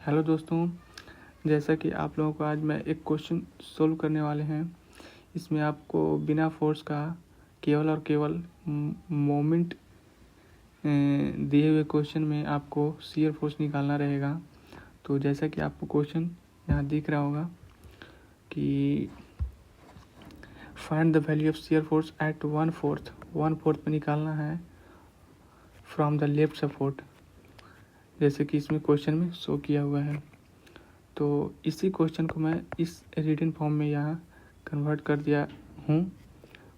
Hello दोस्तों, जैसा कि आप लोगों को आज मैं एक क्वेश्चन सोल्व करने वाले हैं। इसमें आपको बिना फोर्स का केवल और केवल मोमेंट दिए हुए क्वेश्चन में आपको शियर फोर्स निकालना रहेगा। तो जैसा कि आपको क्वेश्चन यहाँ दिख रहा होगा कि find the value of shear force at 1/4 पे निकालना है फ्रॉम द लेफ्ट सपोर्ट, जैसे कि इसमें क्वेश्चन में शो किया हुआ है। तो इसी क्वेश्चन को मैं इस रिटन फॉर्म में यहाँ कन्वर्ट कर दिया हूँ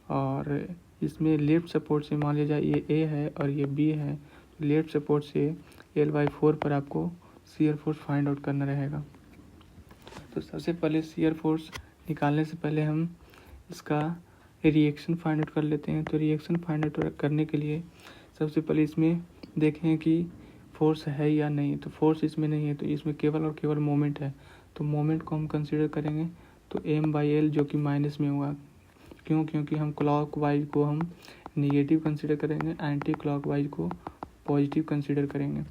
और इसमें लेफ्ट सपोर्ट से मान लीजिए ये ए है और ये बी है। तो लेफ्ट सपोर्ट से L/4 पर आपको शियर फोर्स फाइंड आउट करना रहेगा। तो सबसे पहले शियर फोर्स निकालने से पहले हम इसका रिएक्शन फाइंड आउट कर लेते हैं। तो रिएक्शन फाइंड आउट करने के लिए सबसे पहले इसमें देखें कि फोर्स है या नहीं। तो फोर्स इसमें नहीं है, तो इसमें केवल और केवल मोमेंट है। तो मोमेंट को हम कंसीडर करेंगे तो M/L जो कि माइनस में होगा। क्यों? क्योंकि हम क्लॉकवाइज को हम निगेटिव कंसीडर करेंगे, एंटी क्लॉकवाइज को पॉजिटिव कंसीडर करेंगे।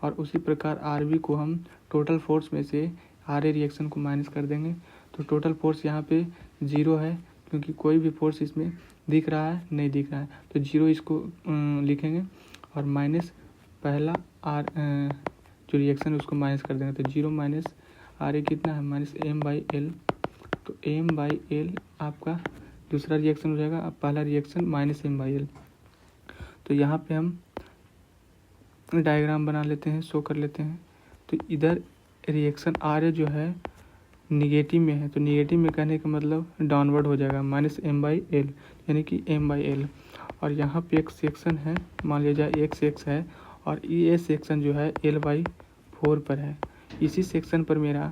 और उसी प्रकार RV को हम टोटल फोर्स में से RA रिएक्शन को माइनस कर देंगे। तो टोटल फोर्स यहाँ पे 0 है, क्योंकि कोई भी फोर्स इसमें दिख रहा है नहीं दिख रहा है। तो 0 इसको लिखेंगे और माइनस पहला जो रिएक्शन है उसको माइनस कर देंगे। तो 0 माइनस RA कितना है? -M/L। तो M/L आपका दूसरा रिएक्शन हो जाएगा। अब पहला रिएक्शन -M/L। तो यहाँ पे हम डायग्राम बना लेते हैं, शो कर लेते हैं। तो इधर रिएक्शन RA जो है निगेटिव में है, तो निगेटिव में कहने का मतलब डाउनवर्ड हो जाएगा -M/L, यानी कि M/L। और यहाँ पे एक सेक्शन है, मान लीजिए X है और ये सेक्शन जो है L/4 पर है। इसी सेक्शन पर मेरा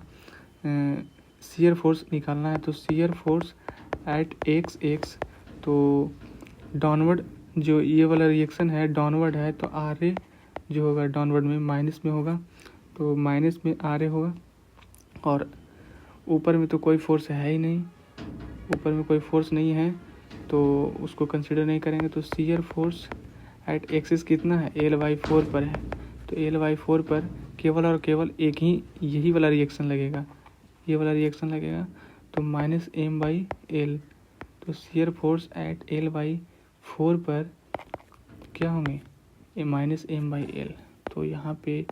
शियर फोर्स निकालना है। तो शियर फोर्स एट X, तो डाउनवर्ड जो ये वाला रिएक्शन है डाउनवर्ड है, तो RA जो होगा डाउनवर्ड में माइनस में होगा, तो माइनस में RA होगा। और ऊपर में तो कोई फोर्स है ही नहीं, ऊपर में कोई फोर्स नहीं है तो उसको कंसिडर नहीं करेंगे। तो शियर फोर्स एट एक्सिस कितना है? L/4 पर है। तो L/4 पर केवल और केवल एक ही यही वाला रिएक्शन लगेगा, ये वाला रिएक्शन लगेगा। तो -M/L। तो शियर फोर्स एट L/4 पर क्या होंगे? -M/L। तो यहाँ पे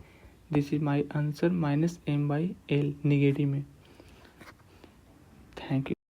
this is my answer, -M/L negative में। Thank you.